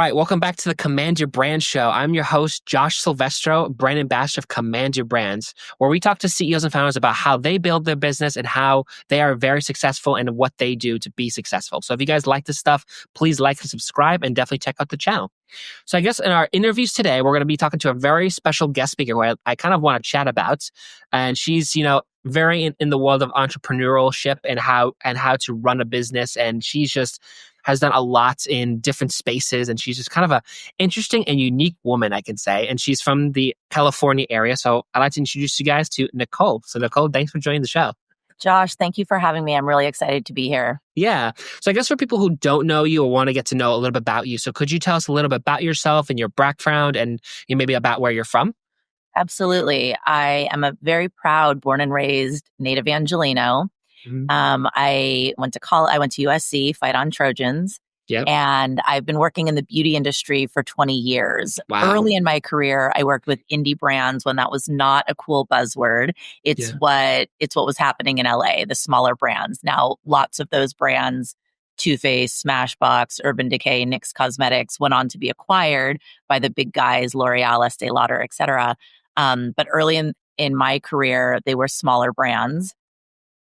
right, welcome back to the Command Your Brand Show. I'm your host, Josh Silvestro, brand ambassador of Command Your Brands, where we talk to CEOs and founders about how they build their business and how they are very successful and what they do to be successful. So if you guys like this stuff, please like and subscribe and definitely check out the channel. So I guess in our interviews today, we're going to be talking to a very special guest speaker who I kind of want to chat about. And she's, very in the world of entrepreneurship and how to run a business. And she's just has done a lot in different spaces. And she's just kind of a interesting and unique woman, I can say. And she's from the California area. So I'd like to introduce you guys to Nicole. So Nicole, thanks for joining the show. Josh, thank you for having me. I'm really excited to be here. Yeah. So I guess for people who don't know you or want to get to know a little bit about you, so could you tell us a little bit about yourself and your background and maybe about where you're from? Absolutely. I am a very proud born and raised native Angelino. Mm-hmm. I went to college. I went to USC, Fight on Trojans. Yep. And I've been working in the beauty industry for 20 years. Wow. Early in my career, I worked with indie brands when that was not a cool buzzword. It's what was happening in LA, the smaller brands. Now, lots of those brands, Too Faced, Smashbox, Urban Decay, NYX Cosmetics, went on to be acquired by the big guys, L'Oreal, Estee Lauder, et cetera. But early in my career, they were smaller brands.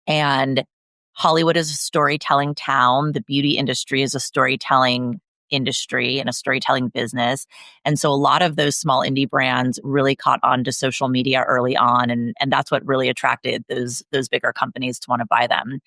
And Hollywood is a storytelling town. The beauty industry is a storytelling industry and a storytelling business. And so a lot of those small indie brands really caught on to social media early on. And that's what really attracted those bigger companies to want to buy them.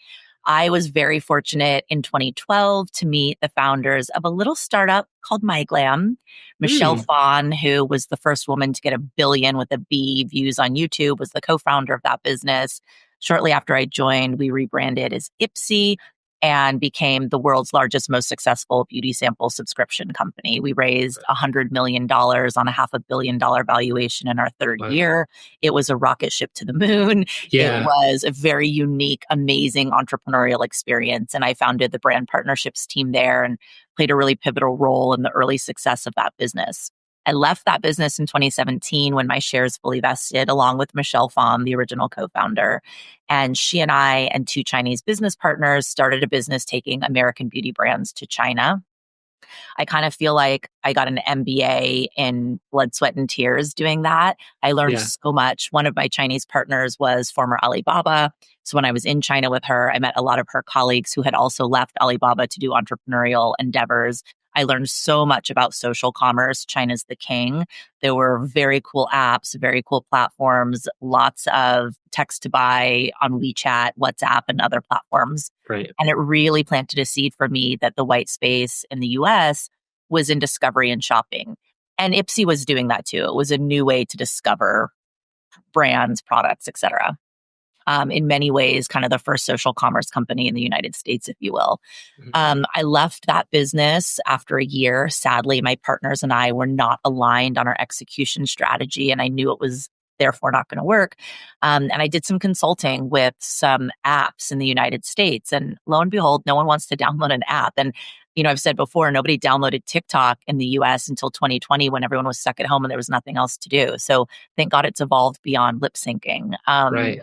I was very fortunate in 2012 to meet the founders of a little startup called MyGlam. Michelle Phan, who was the first woman to get 1 billion with a B views on YouTube, was the co-founder of that business. Shortly after I joined, we rebranded as Ipsy and became the world's largest, most successful beauty sample subscription company. We raised $100 million on a $500 million valuation in our third year. It was a rocket ship to the moon. Yeah. It was a very unique, amazing entrepreneurial experience. And I founded the brand partnerships team there and played a really pivotal role in the early success of that business. I left that business in 2017 when my shares fully vested, along with Michelle Phan, the original co-founder. And she and I and 2 Chinese business partners started a business taking American beauty brands to China. I kind of feel like I got an MBA in blood, sweat, and tears doing that. I learned so much. One of my Chinese partners was former Alibaba. So when I was in China with her, I met a lot of her colleagues who had also left Alibaba to do entrepreneurial endeavors. I learned so much about social commerce. China's the king. There were very cool apps, very cool platforms, lots of text to buy on WeChat, WhatsApp, and other platforms. Right. And it really planted a seed for me that the white space in the US was in discovery and shopping. And Ipsy was doing that too. It was a new way to discover brands, products, et cetera. In many ways, kind of the first social commerce company in the United States, if you will. I left that business after a year. Sadly, my partners and I were not aligned on our execution strategy, and I knew it was therefore not going to work. And I did some consulting with some apps in the United States, and lo and behold, no one wants to download an app. And I've said before, nobody downloaded TikTok in the US until 2020 when everyone was stuck at home and there was nothing else to do. So thank God it's evolved beyond lip syncing. Right.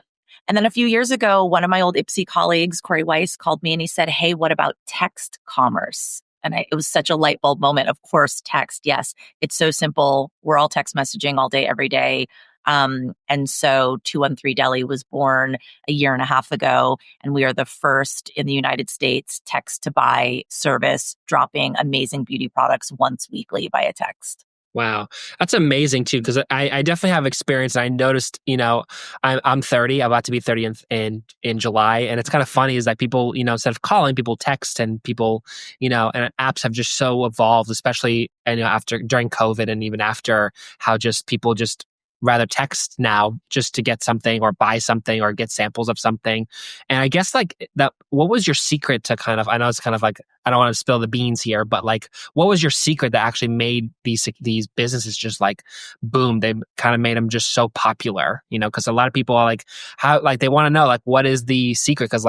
And then a few years ago, one of my old Ipsy colleagues, Corey Weiss, called me and he said, "Hey, what about text commerce?" And it was such a light bulb moment. Of course, text. Yes, it's so simple. We're all text messaging all day, every day. And so 213 Deli was born a year and a half ago. And we are the first in the United States text to buy service, dropping amazing beauty products once weekly via text. Wow. That's amazing too, because I definitely have experience. And I noticed, I'm 30, I'm about to be 30 in July. And it's kind of funny is that people, instead of calling, people text and people, and apps have just so evolved, especially, during COVID and even after how just people just rather text now just to get something or buy something or get samples of something. And I guess what was your secret to I know it's kind of like, I don't want to spill the beans here, but what was your secret that actually made these businesses just boom, they kind of made them just so popular, because a lot of people are they want to know what is the secret? Because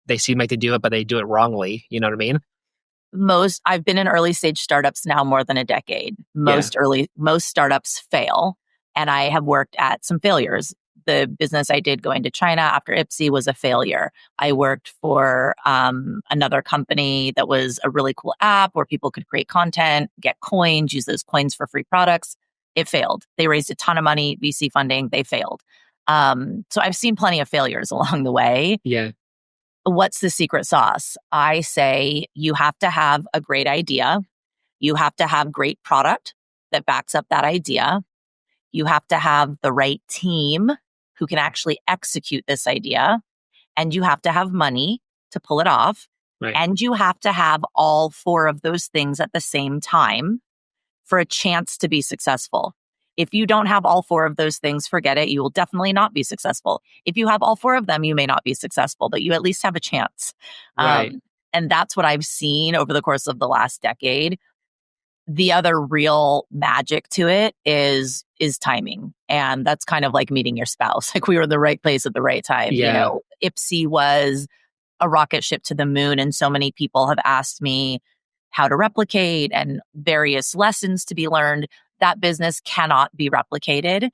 they seem like they do it, but they do it wrongly. You know what I mean? I've been in early stage startups now more than a decade. Most startups fail. And I have worked at some failures, the business I did going to China after Ipsy was a failure. I worked for another company that was a really cool app where people could create content, get coins, use those coins for free products. It failed. They raised a ton of money, VC funding, they failed. So I've seen plenty of failures along the way. Yeah. What's the secret sauce? I say you have to have a great idea. You have to have great product that backs up that idea. You have to have the right team who can actually execute this idea. And you have to have money to pull it off. Right. And you have to have all four of those things at the same time for a chance to be successful. If you don't have all four of those things, forget it. You will definitely not be successful. If you have all four of them, you may not be successful, but you at least have a chance. Right. And that's what I've seen over the course of the last decade. The other real magic to it is timing. And that's kind of like meeting your spouse. Like we were in the right place at the right time. Yeah. You know, Ipsy was a rocket ship to the moon. And so many people have asked me how to replicate and various lessons to be learned. That business cannot be replicated.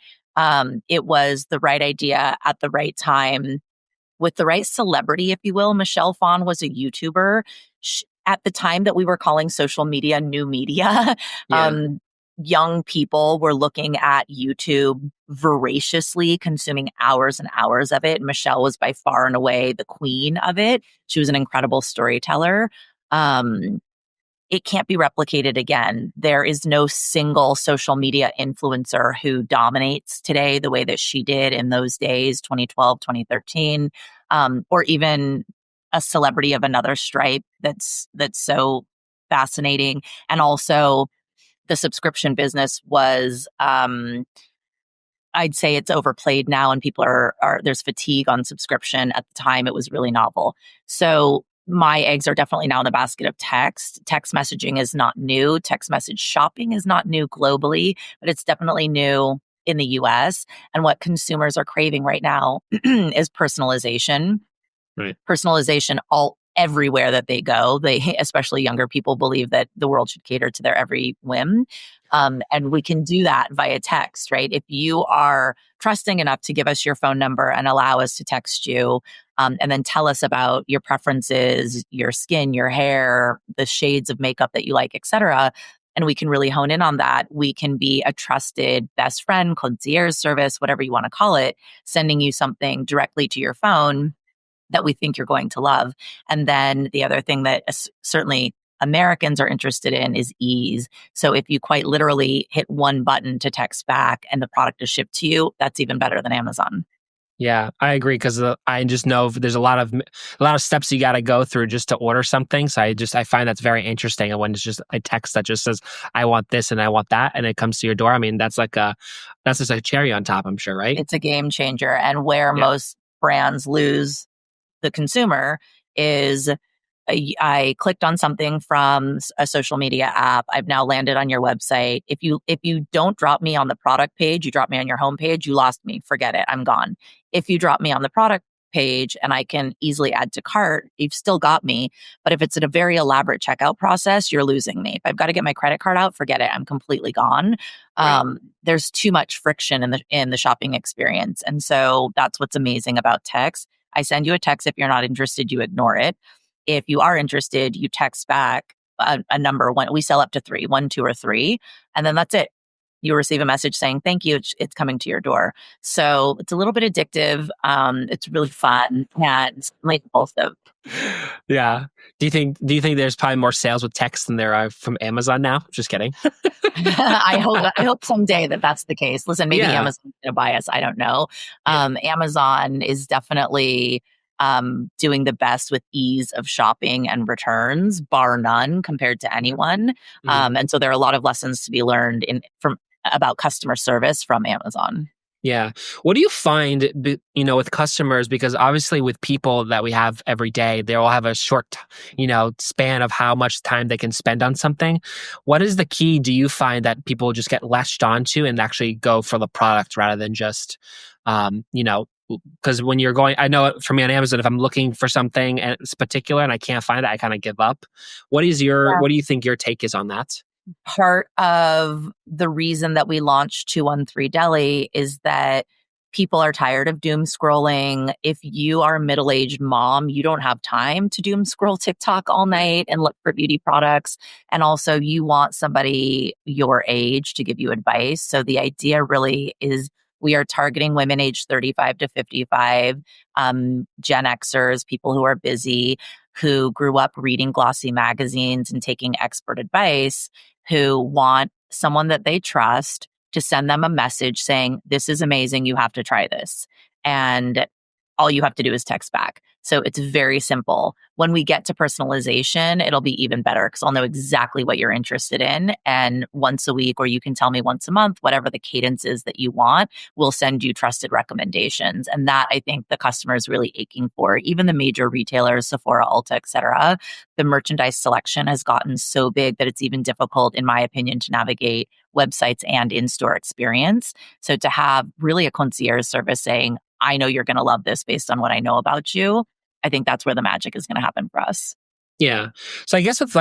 It was the right idea at the right time with the right celebrity, if you will. Michelle Phan was a YouTuber. At the time that we were calling social media new media, young people were looking at YouTube voraciously, consuming hours and hours of it. Michelle was by far and away the queen of it. She was an incredible storyteller. It can't be replicated again. There is no single social media influencer who dominates today the way that she did in those days, 2012, 2013, or even a celebrity of another stripe that's so fascinating. And also the subscription business was, I'd say it's overplayed now and people are there's fatigue on subscription. At the time, it was really novel. So my eggs are definitely now in the basket of text. Text messaging is not new. Text message shopping is not new globally, but it's definitely new in the US. And what consumers are craving right now is personalization. Right. Personalization everywhere that they go. They, especially younger people, believe that the world should cater to their every whim. And we can do that via text, right? If you are trusting enough to give us your phone number and allow us to text you, and then tell us about your preferences, your skin, your hair, the shades of makeup that you like, etc., and we can really hone in on that, we can be a trusted best friend, concierge service, whatever you want to call it, sending you something directly to your phone that we think you're going to love. And then the other thing that certainly Americans are interested in is ease. So if you quite literally hit one button to text back and the product is shipped to you, that's even better than Amazon. Yeah, I agree because I just know there's a lot of steps you got to go through just to order something. So I find that's very interesting. And when it's just a text that just says I want this and I want that, and it comes to your door, I mean that's just a cherry on top, I'm sure, right? It's a game changer. And where most brands lose the consumer is I clicked on something from a social media app. I've now landed on your website. If you don't drop me on the product page, you drop me on your homepage, you lost me. Forget it. I'm gone. If you drop me on the product page and I can easily add to cart, you've still got me. But if it's in a very elaborate checkout process, you're losing me. If I've got to get my credit card out, forget it. I'm completely gone. Right. There's too much friction in the shopping experience. And so that's what's amazing about text. I send you a text. If you're not interested, you ignore it. If you are interested, you text back a number. We sell up to 3, 1, 2, or 3, and then that's it. You receive a message saying, thank you, it's coming to your door. So it's a little bit addictive. It's really fun and impulsive. Yeah. Do you think there's probably more sales with text than there are from Amazon now? Just kidding. I hope someday that's the case. Listen, maybe Amazon's going to buy us. I don't know. Amazon is definitely doing the best with ease of shopping and returns, bar none, compared to anyone. And so there are a lot of lessons to be learned about customer service from Amazon. Yeah. What do you find, with customers? Because obviously with people that we have every day, they all have a short, span of how much time they can spend on something. What is the key? Do you find that people just get latched onto and actually go for the product rather than just, because when you're going, I know for me on Amazon, if I'm looking for something and it's particular and I can't find it, I kind of give up. What do you think your take is on that? Part of the reason that we launched 213 Deli is that people are tired of doom scrolling. If you are a middle-aged mom, you don't have time to doom scroll TikTok all night and look for beauty products. And also you want somebody your age to give you advice. So the idea really is we are targeting women aged 35 to 55, Gen Xers, people who are busy, who grew up reading glossy magazines and taking expert advice, who want someone that they trust to send them a message saying, this is amazing. You have to try this. And all you have to do is text back. So it's very simple. When we get to personalization, it'll be even better because I'll know exactly what you're interested in. And once a week, or you can tell me once a month, whatever the cadence is that you want, we'll send you trusted recommendations. And that I think the customer is really aching for. Even the major retailers, Sephora, Ulta, et cetera, the merchandise selection has gotten so big that it's even difficult, in my opinion, to navigate websites and in-store experience. So to have really a concierge service saying, I know you're going to love this based on what I know about you, I think that's where the magic is going to happen for us. Yeah. So I guess with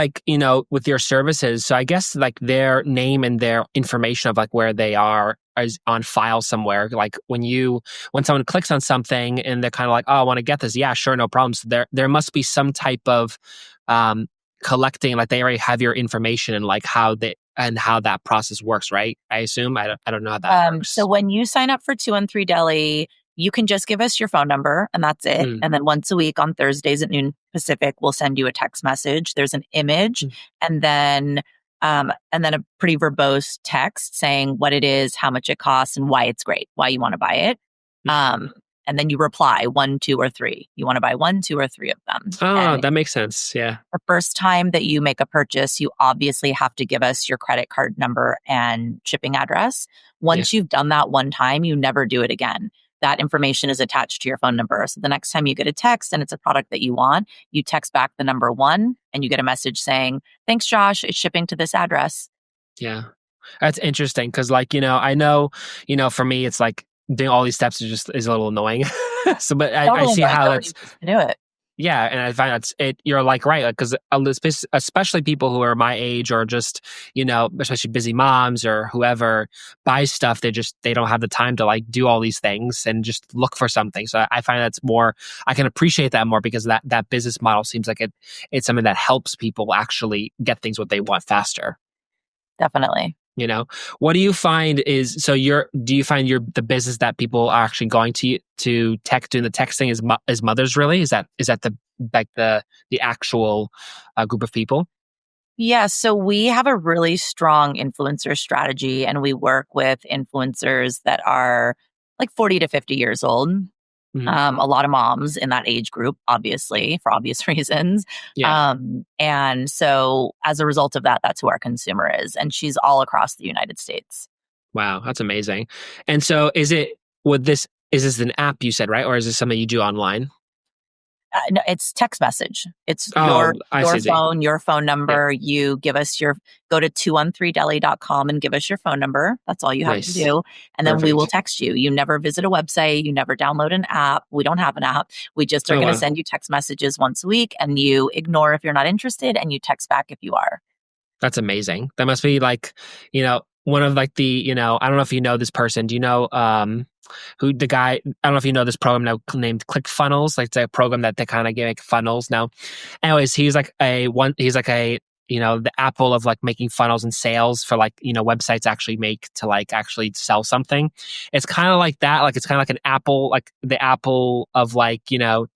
with your services, so I guess like their name and their information of like where they are is on file somewhere. Like when someone clicks on something and they're kind of like, oh, I want to get this. Yeah, sure. No problems. There must be some type of collecting, like they already have your information and like how that process works, right? I assume. I don't know how that works. So when you sign up for 213 Deli, you can just give us your phone number and that's it. And then once a week on Thursdays at noon Pacific, we'll send you a text message. There's an image and then a pretty verbose text saying what it is, how much it costs, and why it's great, why you want to buy it. And then you reply 1, 2, or 3. You want to buy 1, 2, or 3 of them. Oh, that makes sense. Yeah. The first time that you make a purchase, you obviously have to give us your credit card number and shipping address. Once you've done that one time, you never do it again. That information is attached to your phone number. So the next time you get a text and it's a product that you want, you text back the number 1 and you get a message saying, thanks, Josh, it's shipping to this address. Yeah. That's interesting because I know, for me, it's like doing all these steps is a little annoying. So, but I see how that's to do it. Yeah, and I find you're like right, because especially people who are my age or just especially busy moms or whoever buy stuff, they don't have the time to like do all these things and just look for something. So I find that's more, I can appreciate that more because that business model seems like it's something that helps people actually get things what they want faster. Definitely. What do you find is, do you find the business that people are actually going to tech, doing the texting is mothers really? Is that the actual group of people? Yeah. So we have a really strong influencer strategy and we work with influencers that are like 40 to 50 years old. A lot of moms in that age group, obviously, for obvious reasons. Yeah. And so as a result of that, that's who our consumer is. And she's all across the United States. Wow, that's amazing. And so is this an app you said, right? Or is this something you do online? No, it's text message. It's your phone, your phone number. Yeah. You give us go to 213deli.com and give us your phone number. That's all you have to do. And then we will text you. You never visit a website. You never download an app. We don't have an app. We just are going to send you text messages once a week and you ignore if you're not interested and you text back if you are. That's amazing. That must be like, one of like the, I don't know if you know this person. Do you know, who the guy, I don't know if you know this program now named ClickFunnels. Like it's a program that they kind of make funnels now. Anyways, he's like the Apple of like making funnels and sales for like, websites actually make to like actually sell something. It's kind of like that. Like it's kind of like an Apple, like the Apple of like,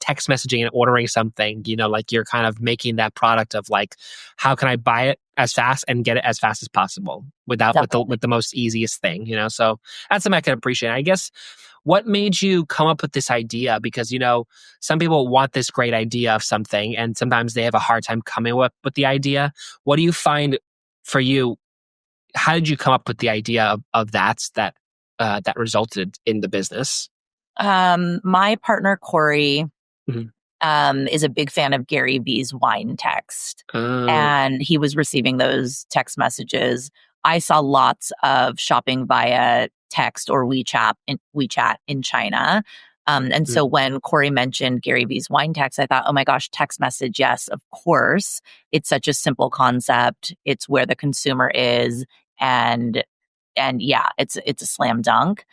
text messaging and ordering something, like you're kind of making that product of like, how can I buy it as fast and get it as fast as possible with the most easiest thing, So that's something I can appreciate. I guess what made you come up with this idea? Because, some people want this great idea of something and sometimes they have a hard time coming up with the idea. What do you find for you? How did you come up with the idea of that resulted in the business? My partner, Corey, is a big fan of Gary Vee's wine text. And he was receiving those text messages. I saw lots of shopping via text or WeChat in China. And so when Corey mentioned Gary Vee's wine text, I thought, oh my gosh, text message. Yes, of course. It's such a simple concept. It's where the consumer is. And yeah, it's a slam dunk.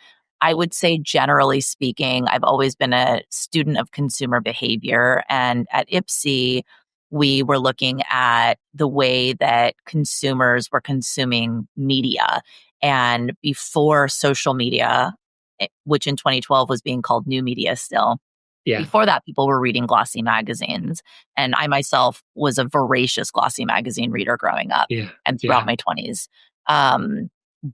I would say, generally speaking, I've always been a student of consumer behavior. And at Ipsy, we were looking at the way that consumers were consuming media. And before social media, which in 2012 was being called new media still, Yeah. before that, people were reading glossy magazines. And I myself was a voracious glossy magazine reader growing up Yeah. and throughout Yeah. my 20s.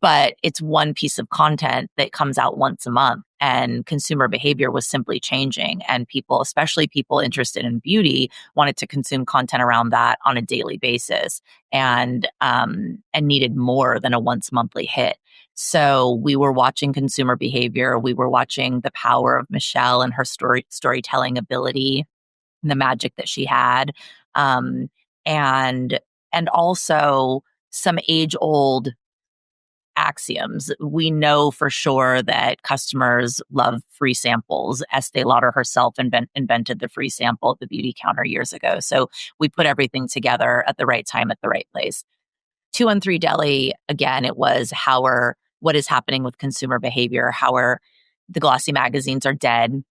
But it's one piece of content that comes out once a month. And consumer behavior was simply changing. And people, especially people interested in beauty, wanted to consume content around that on a daily basis and needed more than a once monthly hit. So we were watching consumer behavior. We were watching the power of Michelle and her storytelling ability, and the magic that she had, um, and and also some age old axioms. We know for sure that customers love free samples. Estee Lauder herself invented the free sample at the beauty counter years ago. So we put everything together at the right time at the right place. 213 Deli, again, it was what is happening with consumer behavior, the glossy magazines are dead.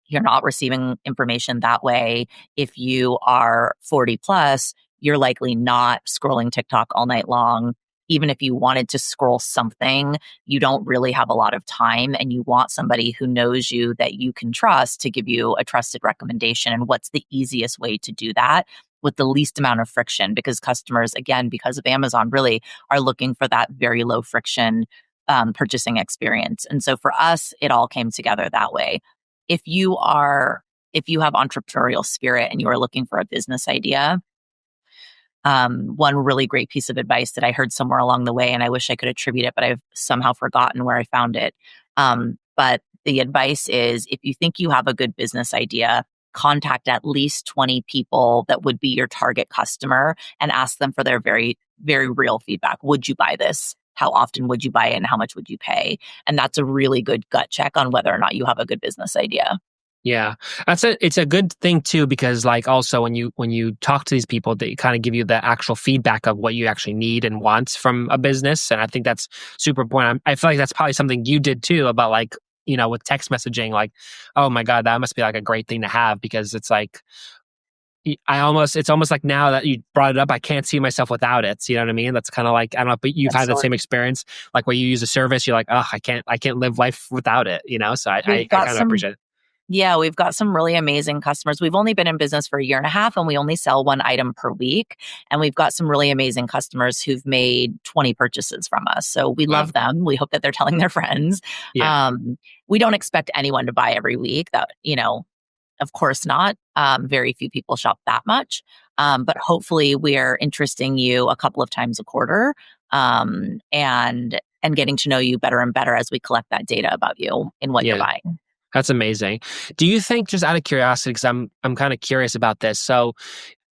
You're not receiving information that way. If you are 40 plus, you're likely not scrolling TikTok all night long. Even if you wanted to scroll something, you don't really have a lot of time and you want somebody who knows you that you can trust to give you a trusted recommendation. And what's the easiest way to do that with the least amount of friction? Because customers, again, because of Amazon, really are looking for that very low friction purchasing experience. And so for us, it all came together that way. If you have entrepreneurial spirit and you are looking for a business idea, one really great piece of advice that I heard somewhere along the way, and I wish I could attribute it, but I've somehow forgotten where I found it. But the advice is, if you think you have a good business idea, contact at least 20 people that would be your target customer and ask them for their very, very real feedback. Would you buy this? How often would you buy it and how much would you pay? And that's a really good gut check on whether or not you have a good business idea. Yeah, it's a good thing too, because like also when you talk to these people, they kind of give you the actual feedback of what you actually need and want from a business, and I think that's super important. I feel like that's probably something you did too about like, with text messaging. Like, oh my god, that must be like a great thing to have, because it's like it's almost like now that you brought it up, I can't see myself without it. You know what I mean? That's kind of like, I don't know, but you've had that Absolutely. same experience, like where you use a service, you're like, oh, I can't live life without it. So We've I got kind of some appreciate it. Yeah, we've got some really amazing customers. We've only been in business for a year and a half and we only sell one item per week. And we've got some really amazing customers who've made 20 purchases from us. So we Wow. love them. We hope that they're telling their friends. Yeah. Um, we don't expect anyone to buy every week. Of course not. Very few people shop that much. But hopefully we're interesting you a couple of times a quarter, and getting to know you better and better as we collect that data about you and what you're Yeah. buying. That's amazing. Do you think, just out of curiosity, because I'm kind of curious about this. So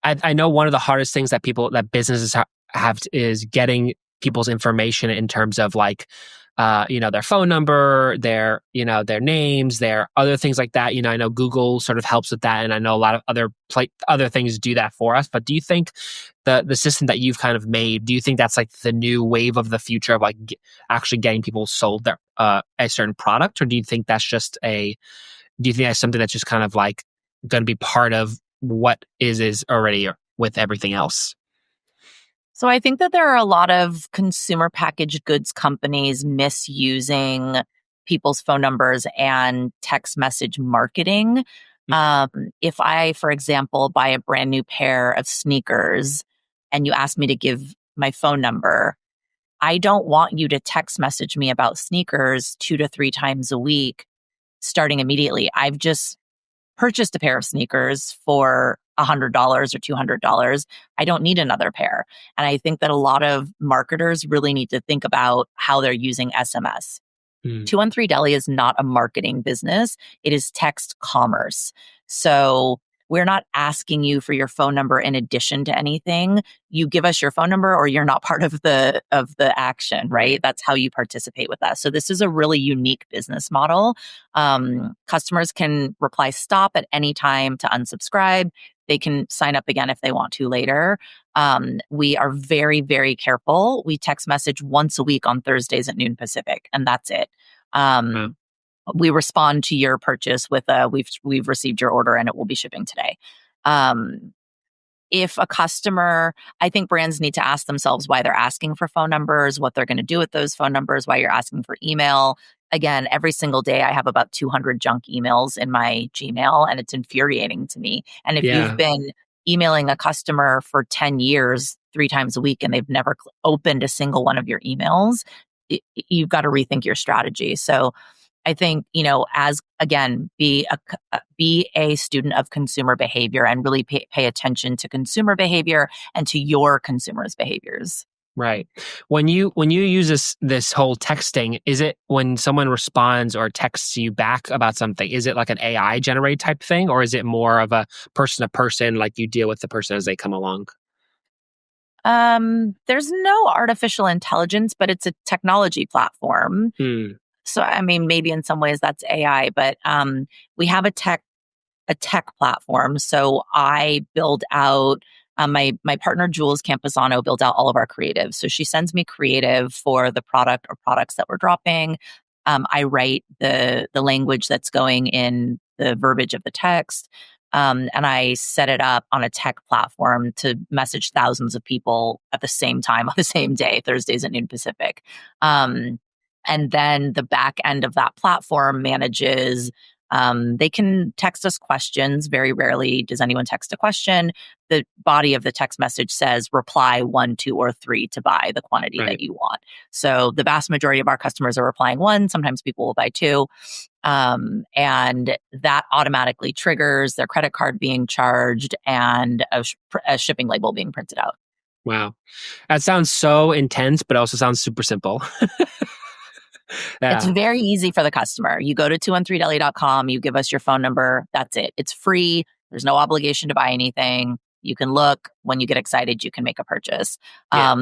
I know one of the hardest things that businesses have is getting people's information in terms of like, their phone number, their names, their other things like that. I know Google sort of helps with that, and I know a lot of other things do that for us. But do you think the system that you've kind of made, do you think that's like the new wave of the future of like actually getting people sold their a certain product, or do you think that's something that's just kind of like going to be part of what is already with everything else? So I think that there are a lot of consumer packaged goods companies misusing people's phone numbers and text message marketing. If I, for example, buy a brand new pair of sneakers and you ask me to give my phone number, I don't want you to text message me about sneakers 2 to 3 times a week starting immediately. I've just purchased a pair of sneakers for $100 or $200. I don't need another pair. And I think that a lot of marketers really need to think about how they're using SMS. Mm. 213 Deli is not a marketing business. It is text commerce. So we're not asking you for your phone number in addition to anything. You give us your phone number or you're not part of the action, right? That's how you participate with us. So this is a really unique business model. Customers can reply stop at any time to unsubscribe. They can sign up again if they want to later. We are very, very careful. We text message once a week on Thursdays at noon Pacific, and that's it. Wow. we respond to your purchase with a we've received your order and it will be shipping today. Um, if a customer, I think brands need to ask themselves why they're asking for phone numbers, what they're going to do with those phone numbers, why you're asking for email. Again, every single day I have about 200 junk emails in my Gmail, and it's infuriating to me. And if you've Yeah. been emailing a customer for 10 years, 3 times a week, and they've never opened a single one of your emails, you've got to rethink your strategy. So I think, as again, be a student of consumer behavior and really pay attention to consumer behavior and to your consumers' behaviors. Right. When you use this whole texting, is it when someone responds or texts you back about something, is it like an AI generated type thing, or is it more of a person to person, like you deal with the person as they come along? There's no artificial intelligence, but it's a technology platform. Hmm. So, I mean, maybe in some ways that's AI, but we have a tech platform. So I build out my partner Jules Camposano builds out all of our creative. So she sends me creative for the product or products that we're dropping. I write the language that's going in the verbiage of the text. And I set it up on a tech platform to message thousands of people at the same time on the same day, Thursdays at noon Pacific. Um, and then the back end of that platform manages they can text us questions. Very rarely does anyone text a question. The body of the text message says reply 1, 2, or 3 to buy the quantity that Right. you want. So the vast majority of our customers are replying 1. Sometimes people will buy 2. And that automatically triggers their credit card being charged and a shipping label being printed out. Wow. That sounds so intense, but also sounds super simple. It's Yeah. very easy for the customer. You go to 213deli.com, you give us your phone number. That's it. It's free. There's no obligation to buy anything. You can look. When you get excited, you can make a purchase. Yeah.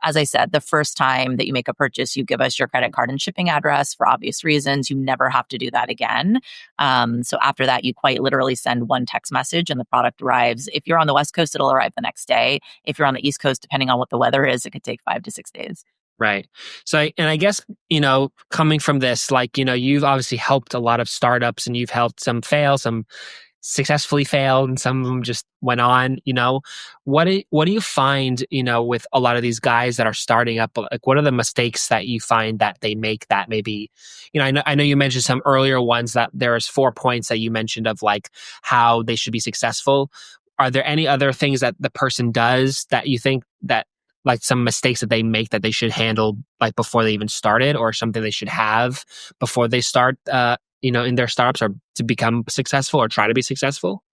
As I said, the first time that you make a purchase, you give us your credit card and shipping address for obvious reasons. You never have to do that again. So after that, you quite literally send one text message and the product arrives. If you're on the West Coast, it'll arrive the next day. If you're on the East Coast, depending on what the weather is, it could take 5 to 6 days. Right. So, and I guess, coming from this, like, you've obviously helped a lot of startups and you've helped some fail, some successfully failed, and some of them just went on. What do you find, with a lot of these guys that are starting up? Like, what are the mistakes that you find that they make that maybe, I know you mentioned some earlier ones that there's 4 points that you mentioned of like how they should be successful. Are there any other things that the person does that you think that like some mistakes that they make that they should handle like before they even started, or something they should have before they start, in their startups, or to become successful or try to be successful?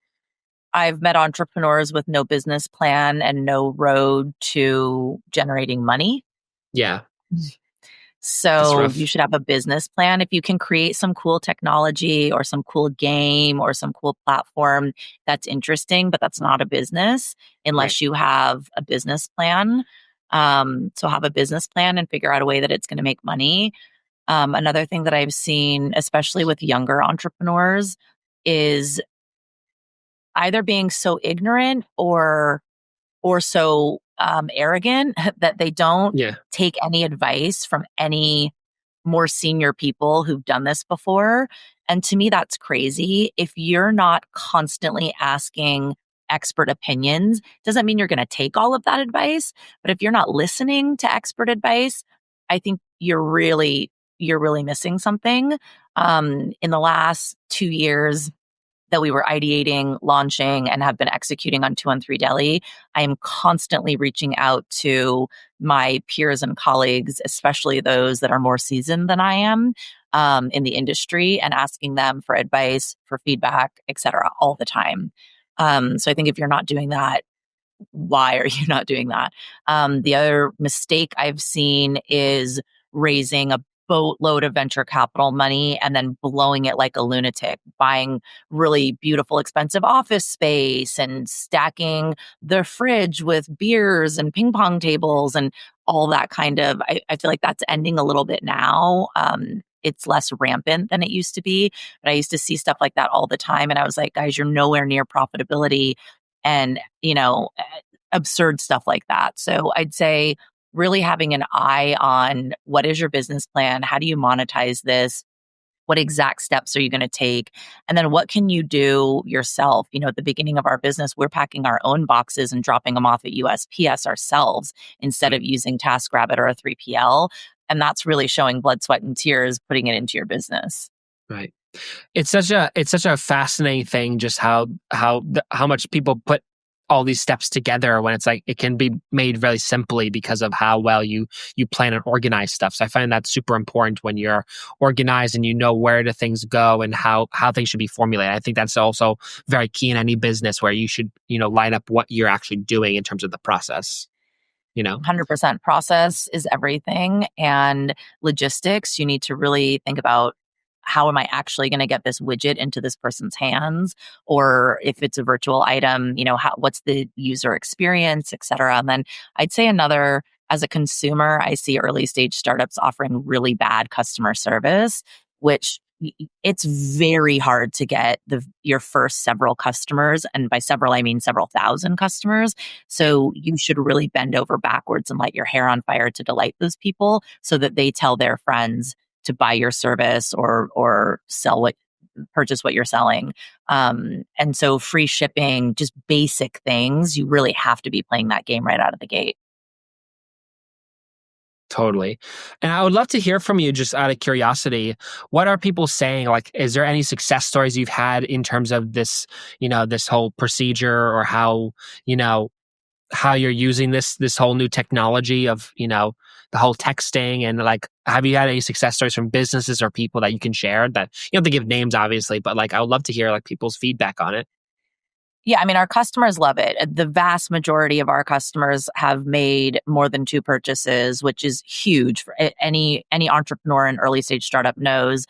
I've met entrepreneurs with no business plan and no road to generating money. Yeah, that's So you rough. should have a business plan. If you can create some cool technology or some cool game or some cool platform, that's interesting, but that's not a business Right. unless you have a business plan. So have a business plan and figure out a way that it's going to make money. Another thing that I've seen, especially with younger entrepreneurs, is either being so ignorant or so arrogant that they don't Yeah. take any advice from any more senior people who've done this before. And to me, that's crazy. If you're not constantly asking expert opinions, doesn't mean you're going to take all of that advice. But if you're not listening to expert advice, I think you're really missing something. In the last 2 years, that we were ideating, launching, and have been executing on 213 Deli, I am constantly reaching out to my peers and colleagues, especially those that are more seasoned than I am in the industry, and asking them for advice, for feedback, et cetera, all the time. So I think if you're not doing that, why are you not doing that? The other mistake I've seen is raising a boatload of venture capital money and then blowing it like a lunatic, buying really beautiful, expensive office space and stacking the fridge with beers and ping pong tables and all that kind of. I feel like that's ending a little bit now. It's less rampant than it used to be, but I used to see stuff like that all the time. And I was like, guys, you're nowhere near profitability and, absurd stuff like that. So I'd say really having an eye on what is your business plan? How do you monetize this? What exact steps are you going to take? And then what can you do yourself? At the beginning of our business, we're packing our own boxes and dropping them off at USPS ourselves instead Right. of using TaskRabbit or a 3PL. And that's really showing blood, sweat, and tears, putting it into your business. Right. It's such a fascinating thing, just how much people put all these steps together when it's like it can be made very simply because of how well you plan and organize stuff. So I find that super important when you're organized and you know where the things go and how things should be formulated. I think that's also very key in any business where you should line up what you're actually doing in terms of the process. You know. 100% process is everything. And logistics, you need to really think about, how am I actually going to get this widget into this person's hands? Or if it's a virtual item, what's the user experience, et cetera. And then I'd say as a consumer, I see early stage startups offering really bad customer service, which it's very hard to get your first several customers. And by several, I mean several thousand customers. Yeah. So you should really bend over backwards and light your hair on fire to delight those people so that they tell their friends to buy your service or purchase what you're selling. And so free shipping, just basic things, you really have to be playing that game right out of the gate. Totally. And I would love to hear from you just out of curiosity. What are people saying? Like, is there any success stories you've had in terms of this whole procedure or you know, how you're using this whole new technology of, the whole texting and like, have you had any success stories from businesses or people that you can share that you don't have to give names, obviously, but like, I would love to hear like people's feedback on it. Yeah, I mean, our customers love it. The vast majority of our customers have made more than two purchases, which is huge for any entrepreneur and early stage startup knows.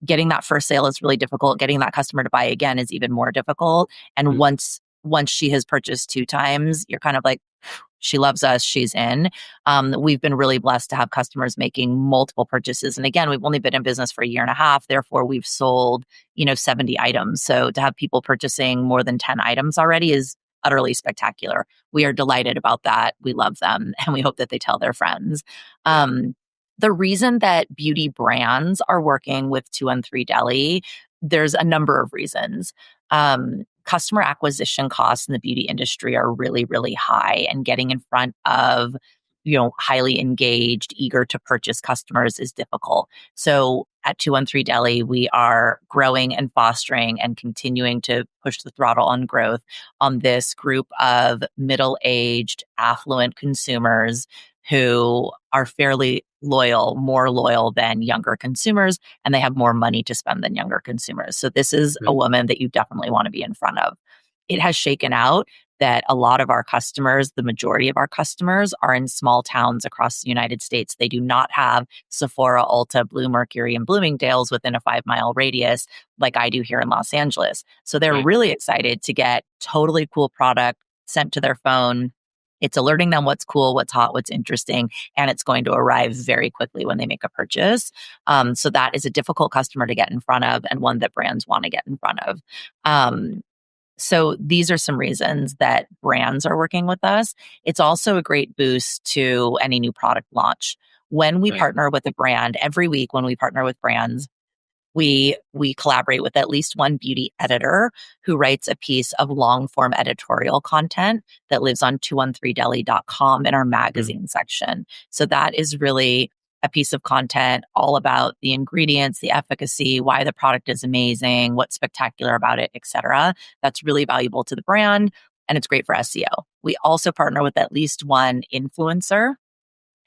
Getting that first sale is really difficult. Getting that customer to buy again is even more difficult. And Mm. once she has purchased two times, you're kind of like, she loves us, she's in. We've been really blessed to have customers making multiple purchases. And again, we've only been in business for a year and a half. Therefore, we've sold, 70 items. So to have people purchasing more than 10 items already is utterly spectacular. We are delighted about that. We love them and we hope that they tell their friends. Yeah. The reason that beauty brands are working with 213 Deli, there's a number of reasons. Customer acquisition costs in the beauty industry are really, really high, and getting in front of, highly engaged, eager to purchase customers is difficult. So at 213 Deli, we are growing and fostering and continuing to push the throttle on growth on this group of middle-aged, affluent consumers who are fairly loyal, more loyal than younger consumers, and they have more money to spend than younger consumers. So this is a Right. woman that you definitely want to be in front of. It has shaken out that a lot of our customers, the majority of our customers, are in small towns across the United States. They do not have Sephora, Ulta, Bluemercury, and Bloomingdale's within a 5 mile radius like I do here in Los Angeles. So they're Right. really excited to get totally cool product sent to their phone. It's alerting them what's cool, what's hot, what's interesting, and it's going to arrive very quickly when they make a purchase. So that is a difficult customer to get in front of and one that brands want to get in front of. So these are some reasons that brands are working with us. It's also a great boost to any new product launch. When we Right. partner with a brand, every week when we partner with brands, we collaborate with at least one beauty editor who writes a piece of long form editorial content that lives on 213deli.com in our Mm. magazine section. So that is really a piece of content all about the ingredients, the efficacy, why the product is amazing, what's spectacular about it, etc. That's really valuable to the brand and it's great for SEO. We also partner with at least one influencer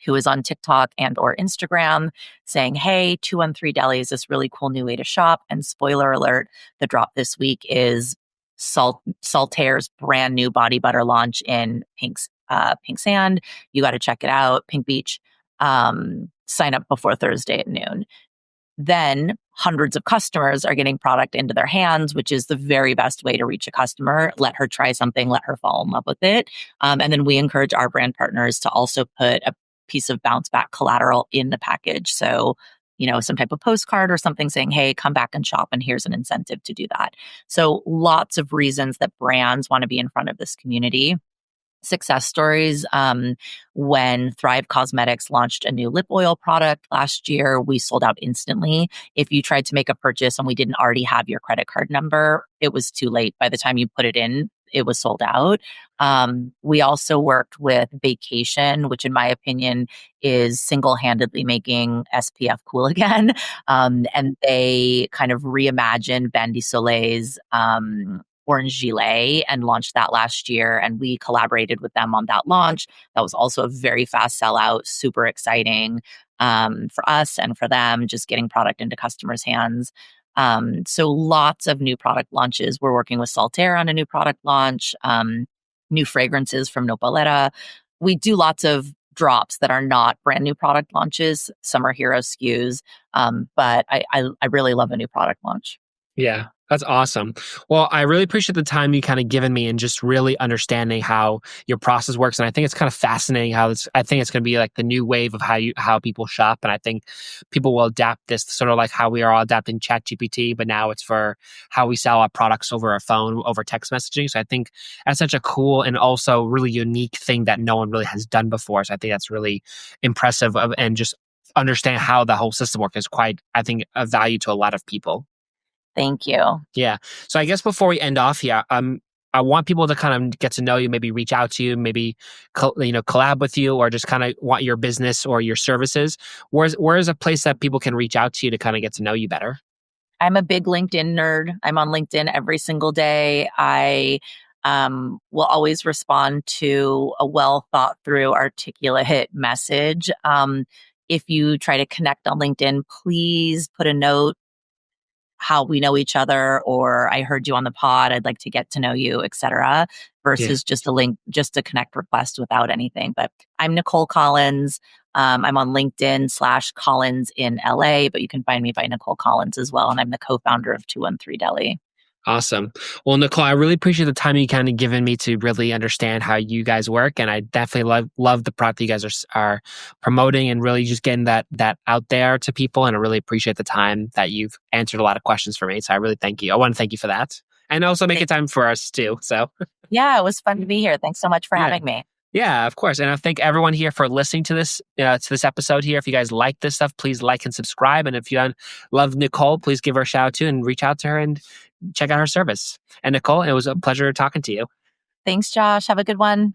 who is on TikTok and or Instagram saying, hey, 213 Deli is this really cool new way to shop. And spoiler alert, the drop this week is Saltaire's brand new body butter launch in Pink Sand. You got to check it out, Pink Beach. Sign up before Thursday at noon. Then hundreds of customers are getting product into their hands, which is the very best way to reach a customer. Let her try something, let her fall in love with it. And then we encourage our brand partners to also put a piece of bounce back collateral in the package. So, some type of postcard or something saying, hey, come back and shop, and here's an incentive to do that. So lots of reasons that brands want to be in front of this community. success stories. When Thrive Cosmetics launched a new lip oil product last year, we sold out instantly. If you tried to make a purchase and we didn't already have your credit card number, it was too late. By the time you put it in, it was sold out. We also worked with Vacation, which in my opinion is single-handedly making SPF cool again. And they kind of reimagined Bandy Soleil's Orange Gilet and launched that last year. And we collaborated with them on that launch. That was also a very fast sellout, super exciting for us and for them, just getting product into customers' hands. So lots of new product launches. We're working with Saltaire on a new product launch, new fragrances from Nopalera. We do lots of drops that are not brand new product launches. Some are hero SKUs, but I really love a new product launch. Yeah, that's awesome. Well, I really appreciate the time you kind of given me and just really understanding how your process works. And I think it's kind of fascinating how I think it's going to be like the new wave of how people shop. And I think people will adapt this sort of like how we are all adapting ChatGPT, but now it's for how we sell our products over our phone, over text messaging. So I think that's such a cool and also really unique thing that no one really has done before. So I think that's really impressive and just understand how the whole system works is quite, I think, a value to a lot of people. Thank you. Yeah. So I guess before we end off here, I want people to kind of get to know you, maybe reach out to you, maybe collab with you, or just kind of want your business or your services. Where's a place that people can reach out to you to kind of get to know you better? I'm a big LinkedIn nerd. I'm on LinkedIn every single day. I will always respond to a well thought through, articulate message. If you try to connect on LinkedIn, please put a note how we know each other, or I heard you on the pod, I'd like to get to know you, etc., Yeah. versus just a link, just a connect request without anything. But I'm Nicole Collins. I'm on LinkedIn/Collins in LA, but you can find me by Nicole Collins as well. And I'm the co-founder of 213 Deli. Awesome. Well, Nicole, I really appreciate the time you kind of given me to really understand how you guys work, and I definitely love the product you guys are promoting and really just getting that out there to people. And I really appreciate the time that you've answered a lot of questions for me. So I really thank you. I want to thank you for that, and also making time for us too. So Yeah, it was fun to be here. Thanks so much for yeah. having me. Yeah, of course. And I thank everyone here for listening to this episode here. If you guys like this stuff, please like and subscribe. And if you love Nicole, please give her a shout out too and reach out to her and check out her service. And Nicole, it was a pleasure talking to you. Thanks, Josh. Have a good one.